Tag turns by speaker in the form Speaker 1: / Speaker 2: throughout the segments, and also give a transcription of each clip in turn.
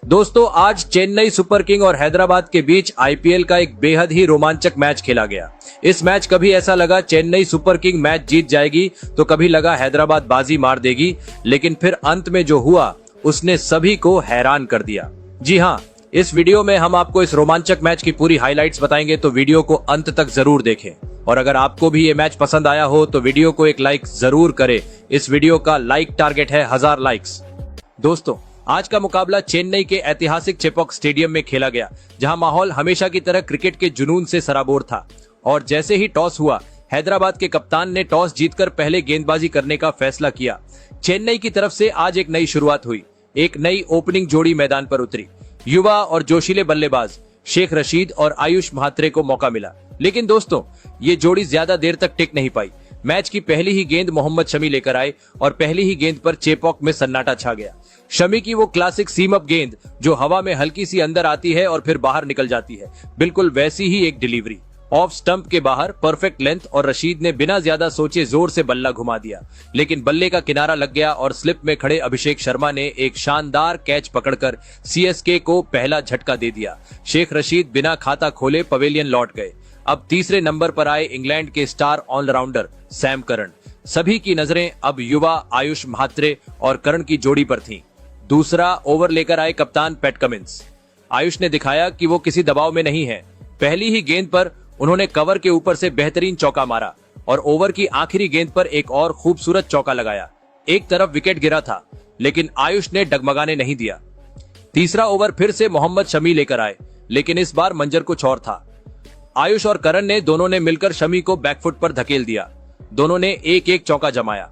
Speaker 1: दोस्तों, आज Chennai super king और हैदराबाद के बीच आईपीएल का एक बेहद ही रोमांचक मैच खेला गया। इस मैच कभी ऐसा लगा चेन्नई सुपर किंग मैच जीत जाएगी तो कभी लगा हैदराबाद बाजी मार देगी, लेकिन फिर अंत में जो हुआ उसने सभी को हैरान कर दिया। जी हाँ, इस वीडियो में हम आपको इस रोमांचक मैच की पूरी हाइलाइट्स बताएंगे, तो वीडियो को अंत तक जरूर देखें। और अगर आपको भी ये मैच पसंद आया हो तो वीडियो को एक लाइक जरूर करें। इस वीडियो का लाइक टारगेट है 1000 लाइक्स। दोस्तों, आज का मुकाबला चेन्नई के ऐतिहासिक चेपॉक स्टेडियम में खेला गया, जहां माहौल हमेशा की तरह क्रिकेट के जुनून से सराबोर था। और जैसे ही टॉस हुआ, हैदराबाद के कप्तान ने टॉस जीतकर पहले गेंदबाजी करने का फैसला किया। चेन्नई की तरफ से आज एक नई शुरुआत हुई। एक नई ओपनिंग जोड़ी मैदान पर उतरी। युवा और जोशीले बल्लेबाज शेख रशीद और आयुष म्हात्रे को मौका मिला, लेकिन दोस्तों ये जोड़ी ज्यादा देर तक टिक नहीं पाई। मैच की पहली ही गेंद मोहम्मद शमी लेकर आए और पहली ही गेंद पर चेपॉक में सन्नाटा छा गया। शमी की वो क्लासिक सीम अप गेंद जो हवा में हल्की सी अंदर आती है और फिर बाहर निकल जाती है, बिल्कुल वैसी ही एक डिलीवरी। ऑफ स्टंप के बाहर परफेक्ट लेंथ और रशीद ने बिना ज्यादा सोचे जोर से बल्ला घुमा दिया, लेकिन बल्ले का किनारा लग गया और स्लिप में खड़े अभिषेक शर्मा ने एक शानदार कैच पकड़कर सीएसके को पहला झटका दे दिया। शेख रशीद बिना खाता खोले पवेलियन लौट गए। अब तीसरे नंबर पर आए इंग्लैंड के स्टार ऑलराउंडर सैम करन। सभी की नजरें अब युवा आयुष म्हात्रे और करण की जोड़ी पर थीं। दूसरा ओवर लेकर आए कप्तान पैट कमिंस। आयुष ने दिखाया कि वो किसी दबाव में नहीं है। पहली ही गेंद पर उन्होंने कवर के ऊपर से बेहतरीन चौका मारा और ओवर की आखिरी गेंद पर एक और खूबसूरत चौका लगाया। एक तरफ विकेट गिरा था, लेकिन आयुष ने डगमगाने नहीं दिया। तीसरा ओवर फिर से मोहम्मद शमी लेकर आए, लेकिन इस बार मंजर कुछ और था। आयुष और करण ने दोनों ने मिलकर शमी को बैकफुट पर धकेल दिया। दोनों ने एक एक चौका जमाया।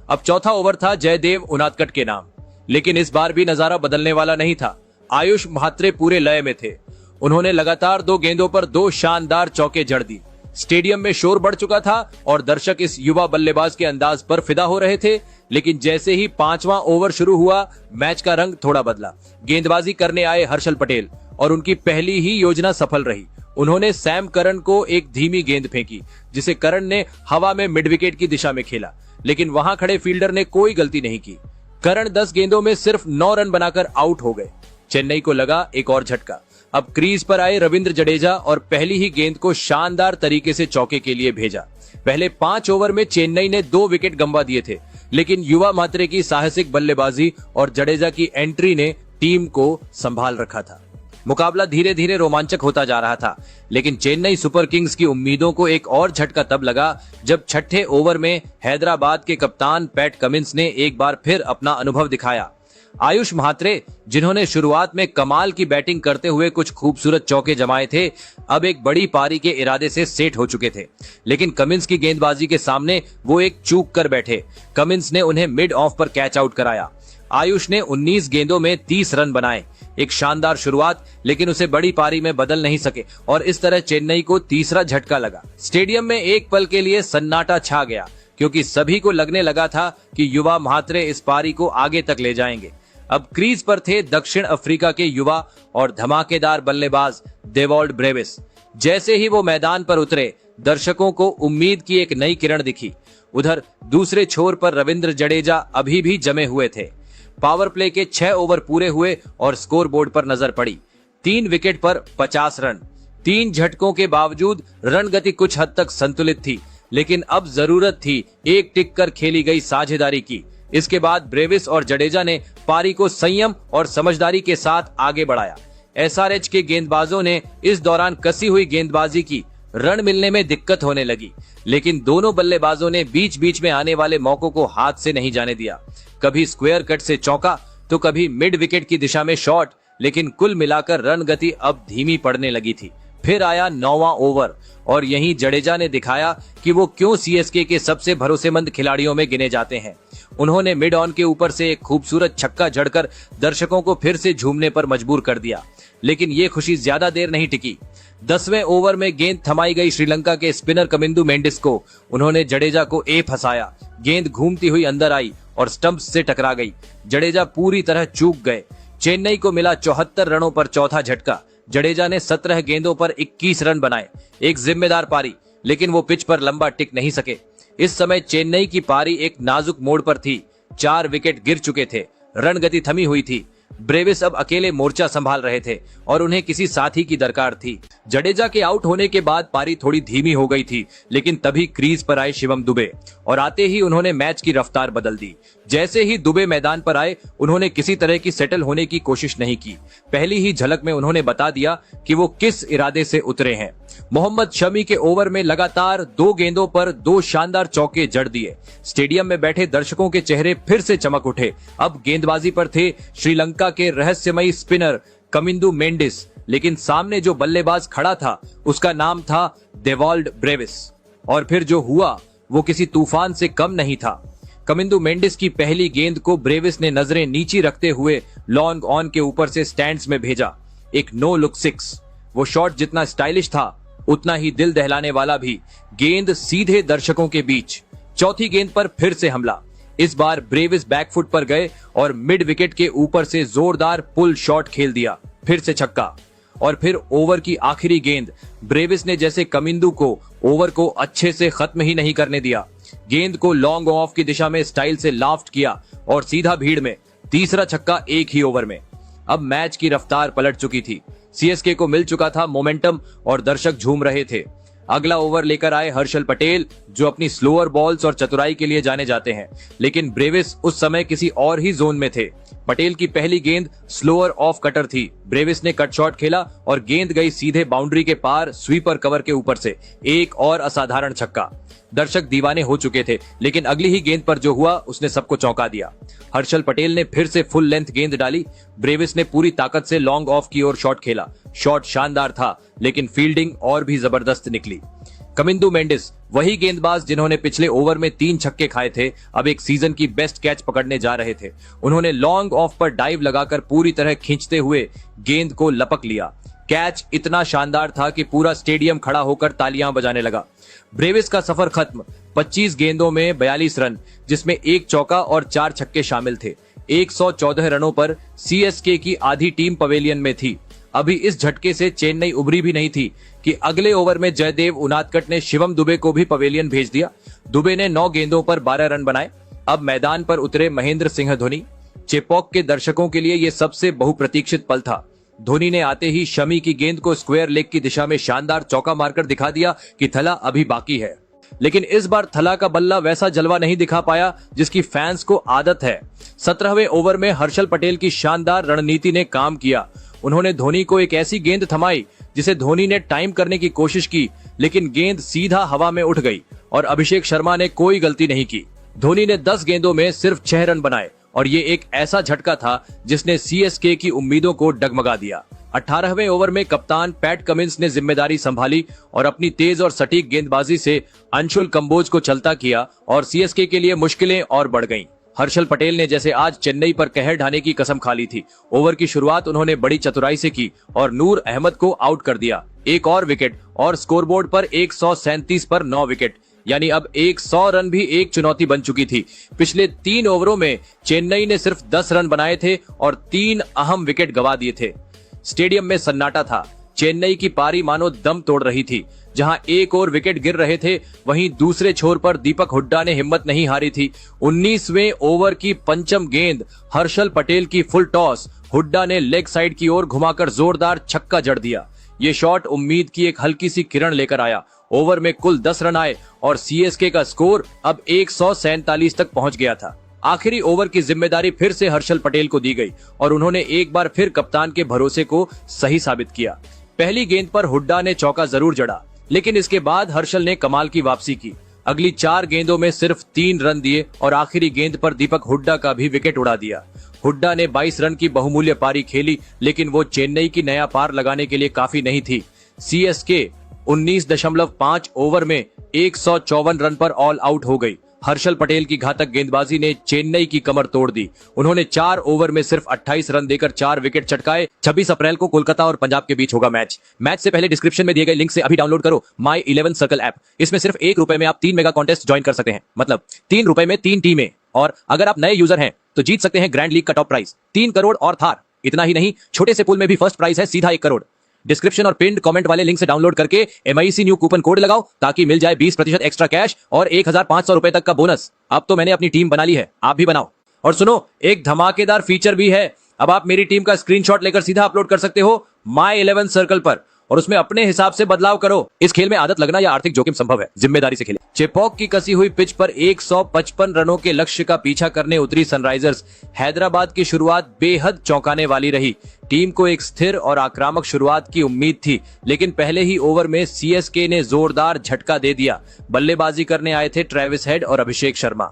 Speaker 1: अब चौथा ओवर था जयदेव उनादकट के नाम, लेकिन इस बार भी नजारा बदलने वाला नहीं था। आयुष म्हात्रे पूरे लय में थे। उन्होंने लगातार 2 गेंदों पर 2 शानदार चौके जड़ दी। स्टेडियम में शोर बढ़ चुका था और दर्शक इस युवा बल्लेबाज के अंदाज पर फिदा हो रहे थे, लेकिन जैसे ही 5वां ओवर शुरू हुआ, मैच का रंग थोड़ा बदला। गेंदबाजी करने आए हर्षल पटेल और उनकी पहली ही योजना सफल रही। उन्होंने सैम करन को एक धीमी गेंद फेंकी, जिसे करन ने हवा में मिड विकेट की दिशा में खेला, लेकिन वहां खड़े फील्डर ने कोई गलती नहीं की। करण 10 गेंदों में सिर्फ 9 रन बनाकर आउट हो गए। चेन्नई को लगा एक और झटका। अब क्रीज पर आए रविंद्र जडेजा और पहली ही गेंद को शानदार तरीके से चौके के लिए भेजा। पहले 5 ओवर में चेन्नई ने 2 विकेट गंवा दिए थे, लेकिन युवा म्हात्रे की साहसिक बल्लेबाजी और जडेजा की एंट्री ने टीम को संभाल रखा था। मुकाबला धीरे धीरे रोमांचक होता जा रहा था, लेकिन चेन्नई सुपर किंग्स की उम्मीदों को एक और झटका तब लगा जब छठे ओवर में हैदराबाद के कप्तान पैट कमिंस ने एक बार फिर अपना अनुभव दिखाया। आयुष म्हात्रे, जिन्होंने शुरुआत में कमाल की बैटिंग करते हुए कुछ खूबसूरत चौके जमाए थे, अब एक बड़ी पारी के इरादे से सेट हो चुके थे, लेकिन कमिंस की गेंदबाजी के सामने वो एक चूक कर बैठे। कमिंस ने उन्हें मिड ऑफ पर कैच आउट कराया। आयुष ने 19 गेंदों में 30 रन बनाए। एक शानदार शुरुआत, लेकिन उसे बड़ी पारी में बदल नहीं सके और इस तरह चेन्नई को तीसरा झटका लगा। स्टेडियम में एक पल के लिए सन्नाटा छा गया, क्योंकि सभी को लगने लगा था कि युवा म्हात्रे इस पारी को आगे तक ले जाएंगे। अब क्रीज पर थे दक्षिण अफ्रीका के युवा और धमाकेदार बल्लेबाज डेवॉल्ड ब्रेविस। जैसे ही वो मैदान पर उतरे, दर्शकों को उम्मीद की एक नई किरण दिखी। उधर दूसरे छोर पर रविंद्र जडेजा अभी भी जमे हुए थे। पावर प्ले के 6 ओवर पूरे हुए और स्कोर बोर्ड पर नजर पड़ी। 3 विकेट पर 50 रन। 3 झटकों के बावजूद रन गति कुछ हद तक संतुलित थी, लेकिन अब जरूरत थी एक टिक कर खेली गई साझेदारी की। इसके बाद ब्रेविस और जडेजा ने पारी को संयम और समझदारी के साथ आगे बढ़ाया। एसआरएच के गेंदबाजों ने इस दौरान कसी हुई गेंदबाजी की। रन मिलने में दिक्कत होने लगी, लेकिन दोनों बल्लेबाजों ने बीच बीच में आने वाले मौकों को हाथ से नहीं जाने दिया। कभी स्क्वायर कट से चौका तो कभी मिड विकेट की दिशा में शॉट, लेकिन कुल मिलाकर रन गति अब धीमी पड़ने लगी थी। फिर आया 9वां ओवर और यहीं जडेजा ने दिखाया कि वो क्यों सीएसके के सबसे भरोसेमंद खिलाड़ियों में गिने जाते हैं। उन्होंने मिड ऑन के ऊपर से एक खूबसूरत छक्का जड़कर दर्शकों को फिर से झूमने पर मजबूर कर दिया, लेकिन ये खुशी ज्यादा देर नहीं टिकी। 10वें ओवर में गेंद थमाई गई श्रीलंका के स्पिनर कमिंदु मेंडिस को उन्होंने जडेजा को फंसाया। गेंद घूमती हुई अंदर आई और स्टंप्स से टकरा गई। जडेजा पूरी तरह चूक गए। चेन्नई को मिला 74 रनों पर चौथा झटका। जडेजा ने 17 गेंदों पर 21 रन बनाए। एक जिम्मेदार पारी, लेकिन वो पिच पर लंबा टिक नहीं सके। इस समय चेन्नई की पारी एक नाजुक मोड़ पर थी। 4 विकेट गिर चुके थे, रन गति थमी हुई थी। ब्रेविस अब अकेले मोर्चा संभाल रहे थे और उन्हें किसी साथी की दरकार थी। जडेजा के आउट होने के बाद पारी थोड़ी धीमी हो गई थी, लेकिन तभी क्रीज पर आए शिवम दुबे और आते ही उन्होंने मैच की रफ्तार बदल दी। जैसे ही दुबे मैदान पर आए, उन्होंने किसी तरह की सेटल होने की कोशिश नहीं की। पहली ही झलक में उन्होंने बता दिया कि वो किस इरादे से उतरे हैं। मोहम्मद शमी के ओवर में लगातार 2 गेंदों पर 2 शानदार चौके जड़ दिए। स्टेडियम में बैठे दर्शकों के चेहरे फिर से चमक उठे। अब गेंदबाजी पर थे श्रीलंका के रहस्यमयी स्पिनर कमिंदु मेंडिस, लेकिन सामने जो बल्लेबाज खड़ा था उसका नाम था डेवॉल्ड ब्रेविस। और फिर जो हुआ वो किसी तूफान से कम नहीं था। कमिंदु मेंडिस की पहली गेंद को ब्रेविस ने नजरें नीची रखते हुए लॉन्ग ऑन के ऊपर से स्टैंड्स में भेजा। एक नो लुक 6। वो शॉट जितना स्टाइलिश था उतना ही दिल दहलाने वाला भी। गेंद सीधे दर्शकों के बीच। चौथी गेंद पर फिर से हमला। इस बार ब्रेविस बैकफुट पर गए और मिड विकेट के ऊपर से जोरदार पुल शॉट खेल दिया। फिर से छक्का। और फिर ओवर की आखिरी गेंद। ब्रेविस ने जैसे कमिंदु को ओवर को अच्छे से खत्म ही नहीं करने दिया। गेंद को लॉन्ग ऑफ की दिशा में स्टाइल से लाफ्ट किया और सीधा भीड़ में। तीसरा छक्का एक ही ओवर में। अब मैच की रफ्तार पलट चुकी थी। सीएसके को मिल चुका था मोमेंटम और दर्शक झूम रहे थे। अगला ओवर लेकर आए हर्षल पटेल, जो अपनी स्लोअर बॉल्स और चतुराई के लिए जाने जाते हैं, लेकिन ब्रेविस उस समय किसी और ही जोन में थे। पटेल की पहली गेंद स्लोअर ऑफ कटर थी। ब्रेविस ने कट शॉट खेला और गेंद गई सीधे बाउंड्री के पार स्वीपर कवर के ऊपर से। एक और असाधारण छक्का। दर्शक दीवाने हो चुके थे, लेकिन अगली ही गेंद पर जो हुआ उसने सबको चौंका दिया। हर्षल पटेल ने फिर से फुल लेंथ गेंद डाली। ब्रेविस ने पूरी ताकत से लॉन्ग ऑफ की ओर शॉट खेला। शॉट शानदार था, लेकिन फील्डिंग और भी जबरदस्त निकली। कमिंदु मेंडिस, वही गेंदबाज जिन्होंने पिछले ओवर में 3 छक्के खाए थे, अब एक सीजन की बेस्ट कैच पकड़ने जा रहे थे। उन्होंने लॉन्ग ऑफ पर डाइव लगाकर पूरी तरह खींचते हुए गेंद को लपक लिया। कैच इतना शानदार था कि पूरा स्टेडियम खड़ा होकर तालियां बजाने लगा। ब्रेविस का सफर खत्म। 25 गेंदों में 42 रन, जिसमें 1 चौका और 4 छक्के शामिल थे। 114 रनों पर सीएसके की आधी टीम पवेलियन में थी। अभी इस झटके से चेन्नई उभरी भी नहीं थी कि अगले ओवर में जयदेव उनादकट ने शिवम दुबे को भी पवेलियन भेज दिया। दुबे ने 9 गेंदों पर 12 रन बनाए। अब मैदान पर उतरे महेंद्र सिंह धोनी। चेपॉक के दर्शकों के लिए यह सबसे बहुप्रतीक्षित पल था। धोनी ने आते ही शमी की गेंद को स्क्वायर लेग की दिशा में शानदार चौका मारकर दिखा दिया कि थला अभी बाकी है। लेकिन इस बार थला का बल्ला वैसा जलवा नहीं दिखा पाया जिसकी फैंस को आदत है। 17वें ओवर में हर्षल पटेल की शानदार रणनीति ने काम किया। उन्होंने धोनी को एक ऐसी गेंद थमाई जिसे धोनी ने टाइम करने की कोशिश की, लेकिन गेंद सीधा हवा में उठ गई और अभिषेक शर्मा ने कोई गलती नहीं की। धोनी ने 10 गेंदों में सिर्फ 6 रन बनाए और ये एक ऐसा झटका था जिसने सीएसके की उम्मीदों को डगमगा दिया। 18वें ओवर में कप्तान पैट कमिंस ने जिम्मेदारी संभाली और अपनी तेज और सटीक गेंदबाजी से अंशुल कंबोज को चलता किया और सीएसके के लिए मुश्किलें और बढ़ गईं। हर्षल पटेल ने जैसे आज चेन्नई पर कहर ढाने की कसम खा ली थी। ओवर की शुरुआत उन्होंने बड़ी चतुराई से की और नूर अहमद को आउट कर दिया। एक और विकेट और स्कोरबोर्ड पर 137 पर 9 विकेट, यानी अब 100 रन भी एक चुनौती बन चुकी थी। पिछले 3 ओवरों में चेन्नई ने सिर्फ 10 रन बनाए थे और 3 अहम विकेट गंवा दिए थे। स्टेडियम में सन्नाटा था। चेन्नई की पारी मानो दम तोड़ रही थी। जहां एक और विकेट गिर रहे थे, वहीं दूसरे छोर पर दीपक हुड्डा ने हिम्मत नहीं हारी थी। 19वें ओवर की पंचम गेंद, हर्षल पटेल की फुल टॉस, हुड्डा ने लेग साइड की ओर घुमाकर जोरदार छक्का जड़ दिया। ये शॉट उम्मीद की एक हल्की सी किरण लेकर आया। ओवर में कुल 10 रन आए और सीएसके का स्कोर अब 147 तक पहुंच गया था। आखिरी ओवर की जिम्मेदारी फिर से हर्षल पटेल को दी गई और उन्होंने एक बार फिर कप्तान के भरोसे को सही साबित किया। पहली गेंद पर हुड्डा ने चौका जरूर जड़ा, लेकिन इसके बाद हर्षल ने कमाल की वापसी की। अगली 4 गेंदों में सिर्फ 3 रन दिए और आखिरी गेंद पर दीपक हुड्डा का भी विकेट उड़ा दिया। हुड्डा ने 22 रन की बहुमूल्य पारी खेली, लेकिन वो चेन्नई की नया पार लगाने के लिए काफी नहीं थी। सीएसके 19.5 ओवर में 154 रन पर ऑल आउट हो गई। हर्षल पटेल की घातक गेंदबाजी ने चेन्नई की कमर तोड़ दी। उन्होंने 4 ओवर में सिर्फ 28 रन देकर 4 विकेट चटकाए। 26 अप्रैल को कोलकाता और पंजाब के बीच होगा मैच। मैच से पहले डिस्क्रिप्शन में दिए गए लिंक से अभी डाउनलोड करो माई 11 सर्कल ऐप। इसमें सिर्फ 1 रुपए में आप 3 मेगा कॉन्टेस्ट ज्वाइन कर सकते हैं, मतलब 3 रुपए में 3 टीमें। और अगर आप नए यूजर हैं तो जीत सकते हैं ग्रैंड लीग का टॉप प्राइज 3 करोड़ और थार। इतना ही नहीं, छोटे से पूल में भी फर्स्ट प्राइज है सीधा 1 करोड़। डिस्क्रिप्शन और पिंड कमेंट वाले लिंक से डाउनलोड करके MIC न्यू कूपन कोड लगाओ ताकि मिल जाए 20% एक्स्ट्रा कैश और 1500 रुपए तक का बोनस। अब तो मैंने अपनी टीम बना ली है, आप भी बनाओ। और सुनो, एक धमाकेदार फीचर भी है। अब आप मेरी टीम का स्क्रीनशॉट लेकर सीधा अपलोड कर सकते हो माई 11 सर्कल पर और उसमें अपने हिसाब से बदलाव करो। इस खेल में आदत लगना या आर्थिक जोखिम संभव है, जिम्मेदारी से खेलें। चेपॉक की कसी हुई पिच पर 155 रनों के लक्ष्य का पीछा करने उतरी सनराइजर्स हैदराबाद की शुरुआत बेहद चौंकाने वाली रही। टीम को एक स्थिर और आक्रामक शुरुआत की उम्मीद थी, लेकिन पहले ही ओवर में सीएसके ने जोरदार झटका दे दिया। बल्लेबाजी करने आए थे ट्रेविस हेड और अभिषेक शर्मा।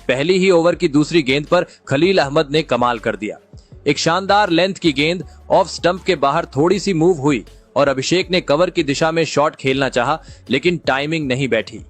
Speaker 1: पहली ही ओवर की दूसरी गेंद पर खलील अहमद ने कमाल कर दिया। एक शानदार लेंथ की गेंद ऑफ स्टंप के बाहर थोड़ी सी मूव हुई और अभिषेक ने कवर की दिशा में शॉट खेलना चाहा, लेकिन टाइमिंग नहीं बैठी।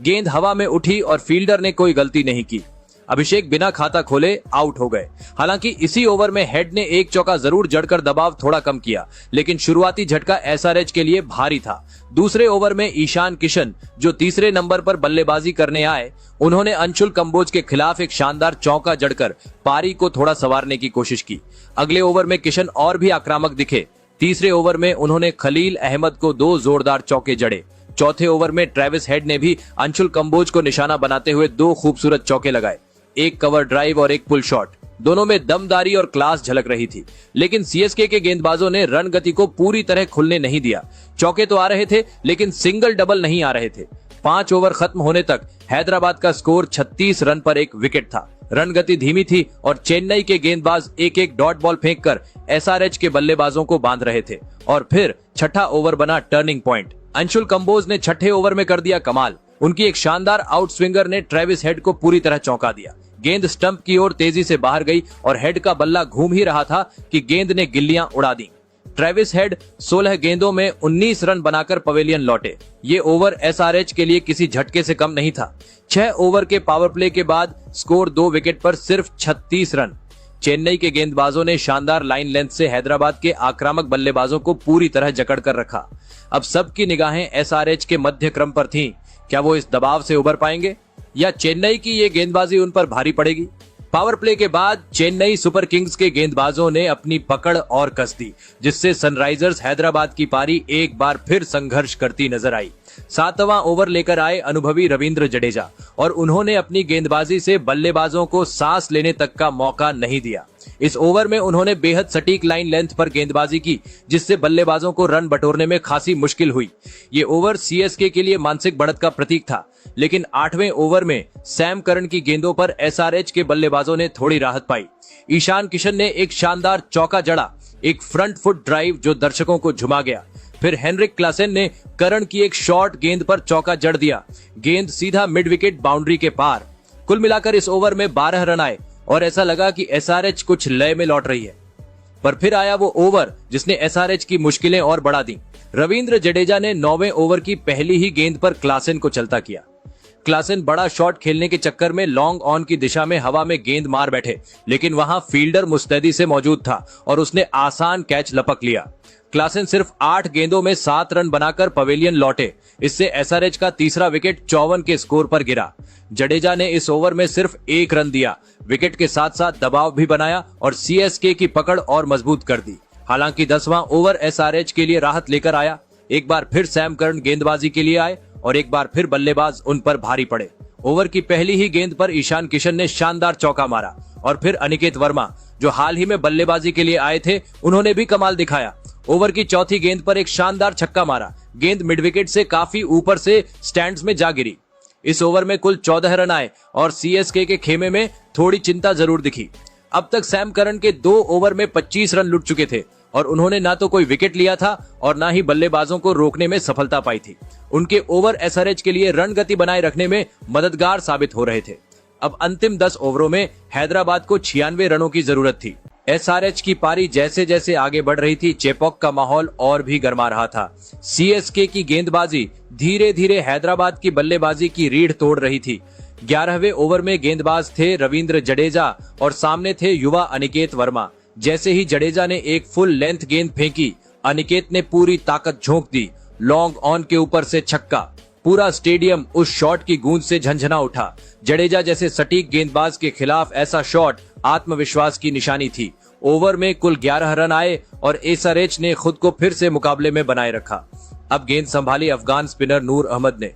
Speaker 1: गेंद हवा में उठी और फील्डर ने कोई गलती नहीं की। अभिषेक बिना खाता खोले आउट हो गए। हालांकि इसी ओवर में हेड ने एक चौका जरूर जड़कर दबाव थोड़ा कम किया, लेकिन शुरुआती झटका एसआरएच के लिए भारी था। दूसरे ओवर में ईशान किशन, जो तीसरे नंबर पर बल्लेबाजी करने आए, उन्होंने अंशुल कंबोज के खिलाफ एक शानदार चौका जड़कर पारी को थोड़ा संवारने की कोशिश की। अगले ओवर में किशन और भी आक्रामक दिखे। तीसरे ओवर में उन्होंने खलील अहमद को 2 जोरदार चौके जड़े। चौथे ओवर में ट्रेविस हेड ने भी अंशुल कंबोज को निशाना बनाते हुए 2 खूबसूरत चौके लगाए, एक कवर ड्राइव और एक पुल शॉट। दोनों में दमदारी और क्लास झलक रही थी, लेकिन सीएसके के गेंदबाजों ने रन गति को पूरी तरह खुलने नहीं दिया। चौके तो आ रहे थे, लेकिन सिंगल डबल नहीं आ रहे थे। 5 ओवर खत्म होने तक हैदराबाद का स्कोर 36 रन पर 1 विकेट था। रन गति धीमी थी और चेन्नई के गेंदबाज एक डॉट बॉल फेंककर एसआरएच के बल्लेबाजों को बांध रहे थे। और फिर छठा ओवर बना टर्निंग पॉइंट। अंशुल कंबोज ने छठे ओवर में कर दिया कमाल। उनकी एक शानदार आउट स्विंगर ने ट्रेविस हेड को पूरी तरह चौंका दिया। गेंद स्टंप की ओर तेजी से बाहर गई और हेड का बल्ला घूम ही रहा था कि गेंद ने गिल्लियां उड़ा दी। ट्रेविस हेड 16 गेंदों में 19 रन बनाकर पवेलियन लौटे। ये ओवर एसआरएच के लिए किसी झटके से कम नहीं था। 6 ओवर के पावर प्ले के बाद स्कोर 2 विकेट पर सिर्फ 36 रन। चेन्नई के गेंदबाजों ने शानदार लाइन लेंथ से हैदराबाद के आक्रामक बल्लेबाजों को पूरी तरह जकड़ कर रखा। अब सबकी निगाहें एसआरएच के मध्य क्रम पर थीं। क्या वो इस दबाव से उबर पाएंगे या चेन्नई की ये गेंदबाजी उन पर भारी पड़ेगी? पावर प्ले के बाद चेन्नई सुपर किंग्स के गेंदबाजों ने अपनी पकड़ और कस दी, जिससे सनराइजर्स हैदराबाद की पारी एक बार फिर संघर्ष करती नजर आई। 7वां ओवर लेकर आए अनुभवी रविंद्र जडेजा और उन्होंने अपनी गेंदबाजी से बल्लेबाजों को सांस लेने तक का मौका नहीं दिया। इस ओवर में उन्होंने बेहद सटीक लाइन लेंथ पर गेंदबाजी की, जिससे बल्लेबाजों को रन बटोरने में खासी मुश्किल हुई। ये ओवर सीएसके के लिए मानसिक बढ़त का प्रतीक था, लेकिन 8वें ओवर में सैम करन की गेंदों पर एसआरएच के बल्लेबाजों ने थोड़ी राहत पाई। ईशान किशन ने एक शानदार चौका जड़ा, एक फ्रंट फुट ड्राइव जो दर्शकों को झुमा गया। फिर हेनरिक क्लासेन ने करण की एक शॉर्ट गेंद पर चौका जड़ दिया। गेंद सीधा मिड विकेट बाउंड्री के पार। कुल मिलाकर इस ओवर में 12 रन आए और ऐसा लगा कि एसआरएच कुछ लय में लौट रही है। पर फिर आया वो ओवर जिसने एसआरएच की मुश्किलें और बढ़ा दी। रविंद्र जडेजा ने 9वें ओवर की पहली ही गेंद पर क्लासेन को चलता किया। क्लासेन बड़ा शॉट खेलने के चक्कर में लॉन्ग ऑन की दिशा में हवा में गेंद मार बैठे, लेकिन वहां फील्डर मुस्तैदी से मौजूद था और उसने आसान कैच लपक लिया। क्लासेन सिर्फ 8 गेंदों में 7 रन बनाकर पवेलियन लौटे। इससे एसआरएच का तीसरा विकेट 54 के स्कोर पर गिरा। जडेजा ने इस ओवर में सिर्फ 1 रन दिया, विकेट के साथ साथ दबाव भी बनाया और सीएसके की पकड़ और मजबूत कर दी। हालांकि 10वां ओवर एसआरएच के लिए राहत लेकर आया। एक बार फिर सैम करन गेंदबाजी के लिए आए और एक बार फिर बल्लेबाज उन पर भारी पड़े। ओवर की पहली ही गेंद पर ईशान किशन ने शानदार चौका मारा और फिर अनिकेत वर्मा, जो हाल ही में बल्लेबाजी के लिए आए थे, उन्होंने भी कमाल दिखाया। ओवर की चौथी गेंद पर एक शानदार छक्का मारा। गेंद मिड विकेट से काफी ऊपर से स्टैंड्स में जा गिरी। इस ओवर में कुल 14 रन आए और सीएसके के खेमे में थोड़ी चिंता जरूर दिखी। अब तक सैम करन के 2 ओवर में 25 रन लुट चुके थे और उन्होंने ना तो कोई विकेट लिया था और ना ही बल्लेबाजों को रोकने में सफलता पाई थी। उनके ओवर एसआरएच के लिए रन गति बनाए रखने में मददगार साबित हो रहे थे। अब अंतिम 10 ओवरों में हैदराबाद को 96 रनों की जरूरत थी। एसआरएच की पारी जैसे जैसे आगे बढ़ रही थी, चेपॉक का माहौल और भी गर्मा रहा था। सीएसके की गेंदबाजी धीरे धीरे हैदराबाद की बल्लेबाजी की रीढ़ तोड़ रही थी। 11वें ओवर में गेंदबाज थे रविंद्र जडेजा और सामने थे युवा अनिकेत वर्मा। जैसे ही जडेजा ने एक फुल लेंथ गेंद फेंकी, अनिकेत ने पूरी ताकत झोंक दी। लॉन्ग ऑन के ऊपर से छक्का। पूरा स्टेडियम उस शॉट की गूंज से झंझना उठा। जडेजा जैसे सटीक गेंदबाज के खिलाफ ऐसा शॉट आत्मविश्वास की निशानी थी। ओवर में कुल 11 रन आए और एसआरएच ने खुद को फिर से मुकाबले में बनाए रखा। अब गेंद संभाली अफगान स्पिनर नूर अहमद ने।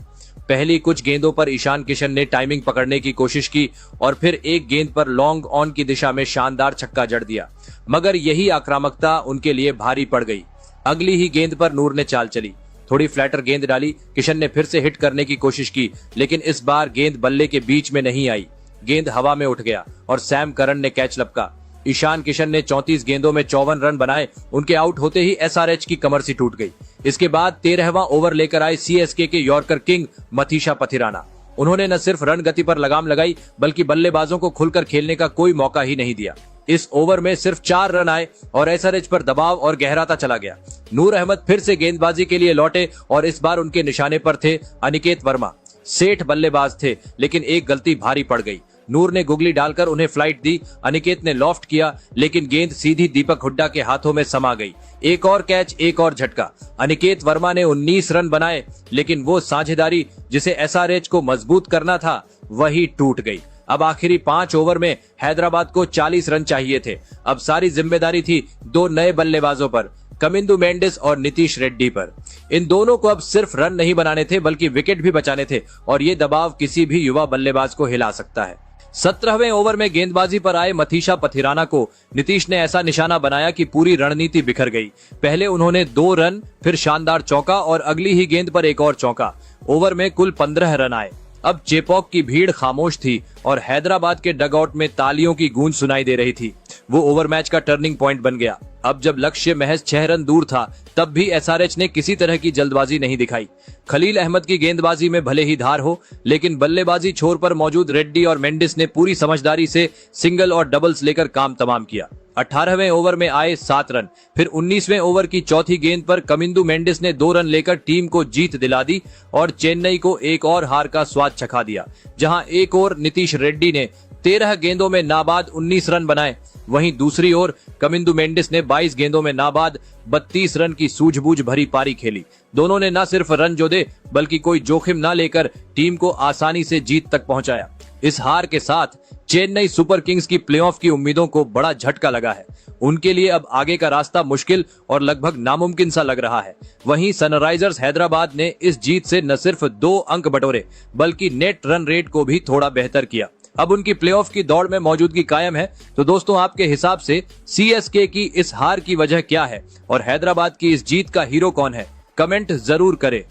Speaker 1: पहली कुछ गेंदों पर ईशान किशन ने टाइमिंग पकड़ने की कोशिश की और फिर एक गेंद पर लॉन्ग ऑन की दिशा में शानदार छक्का जड़ दिया, मगर यही आक्रामकता उनके लिए भारी पड़ गई। अगली ही गेंद पर नूर ने चाल चली, थोड़ी फ्लैटर गेंद डाली। किशन ने फिर से हिट करने की कोशिश की, लेकिन इस बार गेंद बल्ले के बीच में नहीं आई। गेंद हवा में उठ गया और सैम करन ने कैच लपका। ईशान किशन ने 34 गेंदों में 54 रन बनाए। उनके आउट होते ही एसआरएच की कमर सी टूट गई। इसके बाद 13वां ओवर लेकर आए सीएसके के यॉर्कर किंग मथीशा पथिराना। उन्होंने न सिर्फ रन गति पर लगाम लगाई, बल्कि बल्लेबाजों को खुलकर खेलने का कोई मौका ही नहीं दिया। इस ओवर में सिर्फ 4 रन आए और एसआरएच पर दबाव और गहराता चला गया। नूर अहमद फिर से गेंदबाजी के लिए लौटे और इस बार उनके निशाने पर थे अनिकेत वर्मा। सेठ बल्लेबाज थे, लेकिन एक गलती भारी पड़ गई। नूर ने गुगली डालकर उन्हें फ्लाइट दी, अनिकेत ने लॉफ्ट किया, लेकिन गेंद सीधी दीपक हुड्डा के हाथों में समा गई। एक और कैच, एक और झटका। अनिकेत वर्मा ने 19 रन बनाए, लेकिन वो साझेदारी जिसे एसआरएच को मजबूत करना था वही टूट गई। अब आखिरी 5 ओवर में हैदराबाद को 40 रन चाहिए थे। अब सारी जिम्मेदारी थी 2 नए बल्लेबाजों पर, कमिंदु मेंडिस और नीतीश रेड्डी पर। इन दोनों को अब सिर्फ रन नहीं बनाने थे, बल्कि विकेट भी बचाने थे, और ये दबाव किसी भी युवा बल्लेबाज को हिला सकता है। 17वें ओवर में गेंदबाजी पर आए मथीशा पथिराना को नीतीश ने ऐसा निशाना बनाया कि पूरी रणनीति बिखर गई। पहले उन्होंने 2 रन, फिर शानदार चौका और अगली ही गेंद पर एक और चौका। ओवर में कुल 15 रन आए। अब चेपॉक की भीड़ खामोश थी और हैदराबाद के डगआउट में तालियों की गूंज सुनाई दे रही थी। वो ओवर मैच का टर्निंग पॉइंट बन गया। अब जब लक्ष्य महज 6 रन दूर था, तब भी एसआरएच ने किसी तरह की जल्दबाजी नहीं दिखाई। खलील अहमद की गेंदबाजी में भले ही धार हो, लेकिन बल्लेबाजी छोर पर मौजूद रेड्डी और मेंडिस ने पूरी समझदारी से सिंगल और डबल्स लेकर काम तमाम किया। 18वें ओवर में आए 7 रन। फिर 19वें ओवर की चौथी गेंद पर कमिंदु मेंडिस ने 2 रन लेकर टीम को जीत दिला दी और चेन्नई को एक और हार का स्वाद चखा दिया। जहां एक और नीतीश रेड्डी ने 13 गेंदों में नाबाद 19 रन बनाए, वहीं दूसरी ओर कमिंदु मेंडिस ने 22 गेंदों में नाबाद 32 रन की सूझबूझ भरी पारी खेली। दोनों ने न सिर्फ रन जोड़े, बल्कि कोई जोखिम न लेकर टीम को आसानी से जीत तक पहुंचाया। इस हार के साथ चेन्नई सुपर किंग्स की प्लेऑफ की उम्मीदों को बड़ा झटका लगा है। उनके लिए अब आगे का रास्ता मुश्किल और लगभग नामुमकिन सा लग रहा है। वहीं सनराइजर्स हैदराबाद ने इस जीत से न सिर्फ 2 अंक बटोरे, बल्कि नेट रन रेट को भी थोड़ा बेहतर किया। अब उनकी प्लेऑफ की दौड़ में मौजूदगी कायम है। तो दोस्तों, आपके हिसाब से सीएसके की इस हार की वजह क्या है और हैदराबाद की इस जीत का हीरो कौन है? कमेंट जरूर करें।